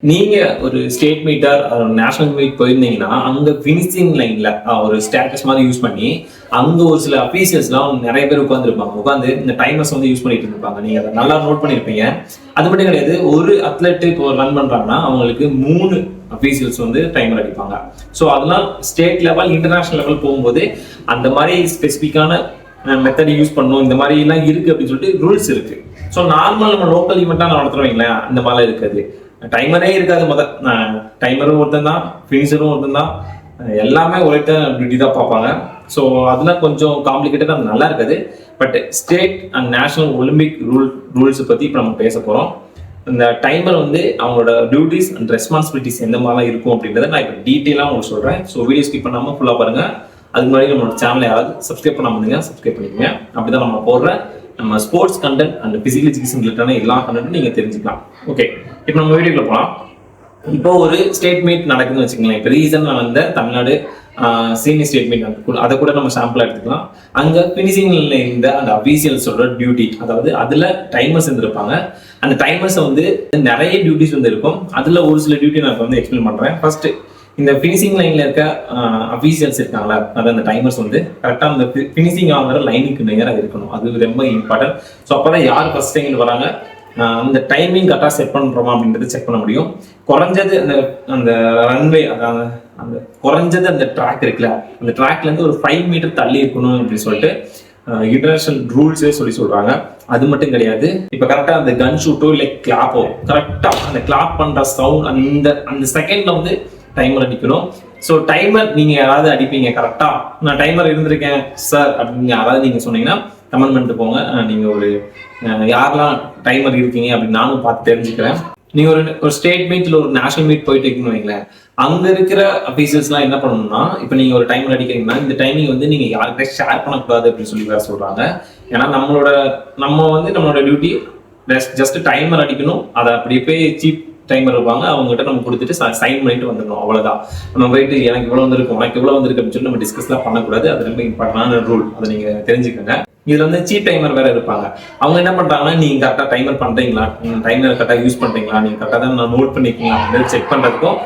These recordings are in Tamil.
நீங்க ஒரு ஸ்டேட் மீட்டர் நேஷனல் மீட் போயிருந்தீங்கன்னா அங்க பினிஷிங் லைன்ல ஒரு ஸ்டேட்டஸ் மாதிரி யூஸ் பண்ணி அங்க ஒரு சில அபிஷியல்ஸ்லாம் நிறைய பேர் உட்காந்து இந்த டைமர்ஸ் வந்து யூஸ் பண்ணிட்டு இருப்பாங்க. நீங்க அதை நல்லா நோட் பண்ணிருப்பீங்க. அது மட்டும் கிடையாது, ஒரு அத்லெட் இப்போ ரன் பண்றாங்கன்னா அவங்களுக்கு 3 அபிஷியல்ஸ் வந்து டைமர் அடிப்பாங்க. ஸோ அதெல்லாம் ஸ்டேட் லெவல் இன்டர்நேஷனல் லெவல் போகும்போது அந்த மாதிரி ஸ்பெசிஃபிக்கான மெத்தட் யூஸ் பண்ணணும், இந்த மாதிரி எல்லாம் இருக்கு அப்படின்னு சொல்லிட்டு ரூல்ஸ் இருக்கு. ஸோ நார்மல் நம்ம லோக்கல் ஈவெண்ட்டாக நடத்துறவங்களேன் அந்த மாதிரிலாம் இருக்காது. டைமரே இருக்காது. டைமரும் ஒருத்தன் தான், ஃபினிஷரும் ஒருத்தன் தான், எல்லாமே ஒரே டியூட்டி தான் பார்ப்பாங்க. ஸோ அதெல்லாம் கொஞ்சம் காம்ப்ளிகேட்டட், அது நல்லா இருக்காது. But state and national Olympic ரூல்ஸை பற்றி இப்போ நம்ம பேச போகிறோம். இந்த டைமர் வந்து அவங்களோட டியூட்டிஸ் அண்ட் ரெஸ்பான்சிபிலிட்டிஸ் எந்த மாதிரிலாம் இருக்கும் அப்படின்றத நான் இப்போ டீட்டெயிலாக உங்களுக்கு சொல்கிறேன். ஸோ வீடியோ ஸ்கிப் பண்ணாமல் ஃபுல்லாக பாருங்கள். அதுக்கு முன்னாடி நம்மளோட சேனலை யாராவது சப்ஸ்கிரைப் பண்ணாமல் சப்ஸ்கிரைப் பண்ணிக்கோங்க. அப்படி தான் நம்ம போடுற நம்ம sports content and physical education ரிலேட்டான எல்லா கண்டென்ட்டும் நீங்கள் தெரிஞ்சுக்கலாம். ஓகே, இப்போ நம்ம வீடியோக்குள்ள போகலாம். இப்போ ஒரு ஸ்டேட் மீட் நடக்குதுன்னு வச்சுக்கலாம். இப்போ ரீசனாக வந்த தமிழ்நாடு சீனியர் ஸ்டேட் மீட் நடக்கும், அதை கூட நம்ம சாம்பிளாக எடுத்துக்கலாம். அங்கே ஃபினிஷிங்ல இருந்த அந்த அபிஷியல்ஸோட டியூட்டி, அதாவது அதில் டைமர்ஸ் இருந்திருப்பாங்க. அந்த டைமர்ஸை வந்து நிறைய டியூட்டிஸ் வந்து இருக்கும். அதில் ஒரு சில டியூட்டி நான் இப்போ வந்து எக்ஸ்பிளைன் பண்ணுறேன். ஃபர்ஸ்ட், இந்த ஃபினிஷிங் லைன்ல இருக்க அபிஷியல்ஸ் இருக்காங்களா, அதாவது அந்த டைமர்ஸ் வந்து கரெக்டாக அந்த ஃபினிஷிங் ஆகிற லைனுக்கு நேராக இருக்கணும். அது ரொம்ப இம்பார்ட்டன்ட். ஸோ அப்போதான் யார் ஃபர்ஸ்ட் டைம் வராங்க அந்த டைமிங் கரெக்டாக செட் பண்ணுறோமா அப்படின்றது செக் பண்ண முடியும். குறைஞ்சது அந்த ரன்வே, அந்த குறைஞ்சது அந்த ட்ராக் இருக்குல்ல, அந்த ட்ராக்லேருந்து ஒரு 5 மீட்டர் தள்ளி இருக்கணும் அப்படின்னு சொல்லிட்டு இன்டர்நேஷனல் ரூல்ஸே சொல்றாங்க. அது மட்டும் கிடையாது, இப்போ கரெக்டாக அந்த கன் ஷூட்டோ இல்லை கிளாப்போ கரெக்டாக அந்த கிளாப் பண்ணுற சவுண்ட் அந்த செகண்ட்ல வந்து டைமர் அடிக்கணும். ஸோ டைமர் நீங்க யாராவது அடிப்பீங்க கரெக்டா, நான் டைமர் இருந்திருக்கேன் சார் அப்படின்னு யாராவது நீங்க சொன்னீங்கன்னா கமெண்ட் பண்ணிட்டு போங்க. நீங்க ஒரு யாரெல்லாம் டைமர் இருக்கீங்க அப்படின்னு நானும் பார்த்து தெரிஞ்சுக்கிறேன். நீங்க ஒரு ஸ்டேட் மீட்ல ஒரு நேஷனல் மீட் போயிட்டு இருக்கீங்கன்னு வைங்களேன், அங்க இருக்கிற அபிஷியல்ஸ்லாம் என்ன பண்ணணும்னா, இப்போ நீங்க ஒரு டைமர் அடிக்கிறீங்கன்னா இந்த டைமிங் வந்து நீங்க யாருக்கிட்ட ஷேர் பண்ணக்கூடாது அப்படின்னு சொல்லி வேற சொல்றாங்க. ஏன்னா நம்மளோட டியூட்டி ஜஸ்ட் டைமர் அடிக்கணும். அதை அப்படியே போய் சீப் டைமர் இருப்பாங்க, அவங்ககிட்ட நம்ம கொடுத்துட்டு சைன் பண்ணிட்டு வந்துடணும், அவ்வளவுதான். நம்ம போயிட்டு எனக்கு இவ்வளவு வந்திருக்கு, உனக்கு இவ்வளவு வந்திருக்கு அப்படின்னு சொல்லி நம்ம டிஸ்கஸ்லாம் பண்ணக்கூடாது. அது ரொம்ப இம்பார்ட்டன்டான ரூல், அதை நீங்க தெரிஞ்சுக்கோங்க. இதுல வந்து சீப் டைமர் வேற இருப்பாங்க. அவங்க என்ன பண்றாங்கன்னா, நீங்க கரெக்டா டைமர் பண்றீங்களா, டைமர் கரெக்டா யூஸ் பண்றீங்களா, நீங்க கரெக்டா தான் நோட் பண்ணிக்கலாம் அப்படின்னு செக் பண்றதுக்கும்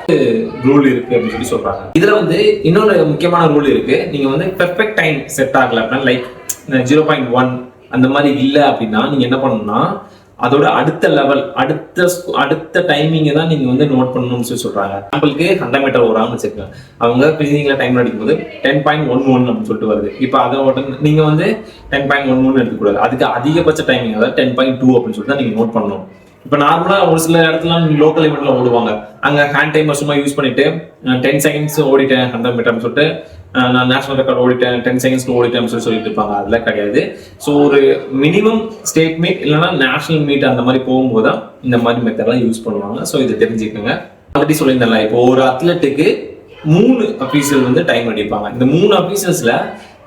ரூல் இருக்கு அப்படின்னு சொல்லி சொல்றாங்க. இதுல வந்து இன்னொரு முக்கியமான ரூல் இருக்கு. நீங்க வந்து பெர்ஃபெக்ட் டைம் செட் ஆகல அப்படின்னா, லைக் 0.1 அந்த மாதிரி இல்லை அப்படின்னா நீங்க என்ன பண்ணணும்னா அதோட அடுத்த லெவல் அடுத்த டைமிங்கை தான் நீங்க வந்து நோட் பண்ணணும்னு சொல்லி சொல்றாங்க. எக்ஸாம்பிளுக்கு 100 மீட்டர் ஓடாமல் வச்சிருக்காங்க, அவங்க ஃபினிஷிங்ல டைம் அடிக்கும்போது 10.11 அப்படின்னு சொல்லிட்டு வருது. இப்போ அதோட நீங்க வந்து 10.11 எடுக்கக்கூடாது, அதுக்கு அதிகபட்ச டைமிங் அதாவது 10.2 அப்படின்னு சொல்லிட்டு தான் நீங்க நோட் பண்ணணும். இப்போ நார்மலா ஒரு சில இடத்துல லோக்கல் ஈவெண்ட்ல ஓடுவாங்க, அங்க ஹேண்ட் டைமர் சும்மா யூஸ் பண்ணிட்டு 10 செகண்ட்ஸ் ஓடிட்டேன் 100 மீட்டர்னு சொல்லிட்டு நான் நேஷனல் ரெக்கார்ட் ஓடிட்டேன் 10 செகண்ட்ஸ்க்கு ஓடிட்டேன் சொல்லிட்டு இருப்பாங்க. அதெல்லாம் கிடையாது. ஸோ ஒரு மினிமம் ஸ்டேட் மீட் இல்லைன்னா நேஷனல் மீட் அந்த மாதிரி போகும்போது தான் இந்த மாதிரி மெத்தட்லாம் யூஸ் பண்ணுவாங்க. ஸோ இதை தெரிஞ்சுக்கோங்க. ஆல்ரெடி சொல்லியிருந்தேன்ல, இப்போ ஒரு அத்லெட்டுக்கு 3 அபிஷியல் வந்து டைம் அடிப்பாங்க. இந்த 3 அபிஷியல்ஸ்ல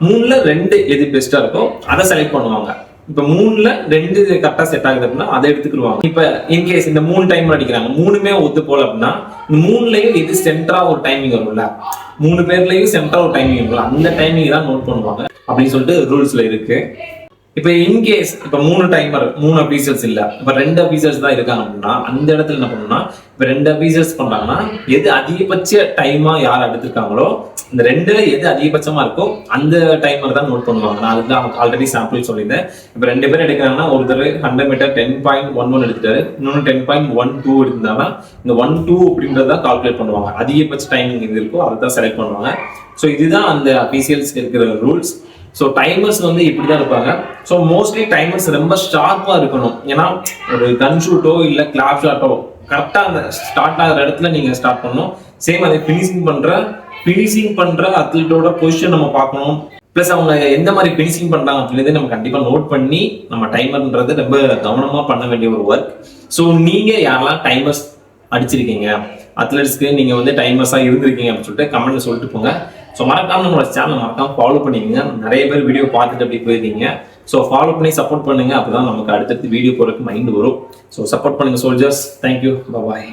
3ல 2 எது பெஸ்டா இருக்கோ அதை செலக்ட் பண்ணுவாங்க. இப்ப 3ல 2 கரெக்டா செட் ஆகுது அப்படின்னா அதை எடுத்துக்கிடுவாங்க. இப்ப இன்கேஸ் இந்த 3 டைம் அடிக்கிறாங்க, 3மே ஒத்து போல அப்படின்னா இந்த 3லயும் இது சென்டரா ஒரு டைமிங் வரும்ல, 3 பேர்லயும் சென்டரா ஒரு டைமிங் இருக்கும்ல, அந்த டைமிங் தான் நோட் பண்ணுவாங்க அப்படின்னு சொல்லிட்டு ரூல்ஸ்ல இருக்கு. இப்ப இன்கேஸ் இப்ப 3 டைமர் 3 அபிஷியல்ஸ் இல்ல, இப்ப 2 அபிஷியல்ஸ் தான் இருக்காங்க அப்படின்னா அந்த இடத்துல என்ன பண்ணணும்னா, இப்ப 2 அபிஷியல்ஸ் பண்றாங்கன்னா எது அதிகபட்ச டைமா யார் எடுத்திருக்காங்களோ இந்த 2ல எது அதிகபட்சமா இருக்கோ அந்த டைமர் தான் நோட் பண்ணுவாங்க. நான் அதுதான் அவங்க ஆல்ரெடி சாம்பிள் சொல்லியிருந்தேன். இப்ப 2 பேர் எடுக்கிறாங்கன்னா ஒருத்தர் 100 மீட்டர் 10.11 எடுத்துட்டாரு, இன்னொன்னு 10.12 எடுத்திருந்தாங்கன்னா இந்த 12 அப்படின்றத கால்குலேட் பண்ணுவாங்க. அதிகபட்ச டைமிங் எது இருக்கோ அதை தான் செலக்ட் பண்ணுவாங்க. ஸோ இதுதான் அந்த அபிஷியல்ஸ் இருக்கிற ரூல்ஸ். ஸோ டைமர்ஸ் வந்து இப்படி தான் இருப்பாங்க. ஸோ மோஸ்ட்லி டைமர்ஸ் ரொம்ப ஷார்ப்பாக இருக்கணும். ஏன்னா ஒரு கன் ஷூட்டோ இல்லை கிளாப் ஷாட்டோ கரெக்டாக அந்த ஸ்டார்ட் ஆகிற இடத்துல நீங்கள் ஸ்டார்ட் பண்ணணும். சேம் அதை ஃபினிஷிங் பண்ற அத்லீட்டோட பொசிஷன் நம்ம பார்க்கணும். பிளஸ் அவங்க எந்த மாதிரி ஃபினிஷிங் பண்றாங்க அப்படின்றத நம்ம கண்டிப்பா நோட் பண்ணி நம்ம டைமர்ன்றது ரொம்ப கவனமா பண்ண வேண்டிய ஒரு ஒர்க். ஸோ நீங்க யாரெல்லாம் டைமர்ஸ் அடிச்சிருக்கீங்க, அத்லெட்ஸ்க்கு நீங்க வந்து டைமர்ஸா இருந்திருக்கீங்க அப்படின்னு சொல்லிட்டு கமெண்ட்ல சொல்லிட்டு போங்க. ஸோ மறக்காம நம்மளோட சேனல் மறக்காம ஃபாலோ பண்ணிக்கோங்க. நிறைய பேர் வீடியோ பார்த்துட்டு அப்படி போயிருக்கீங்க. ஸோ ஃபாலோ பண்ணி சப்போர்ட் பண்ணுங்க, அப்பதான் நமக்கு அடுத்தடுத்து வீடியோ போறதுக்கு மைண்ட் வரும். ஸோ சப்போர்ட் பண்ணுங்க சோல்ஜர்ஸ். தேங்க்யூ, பாய்.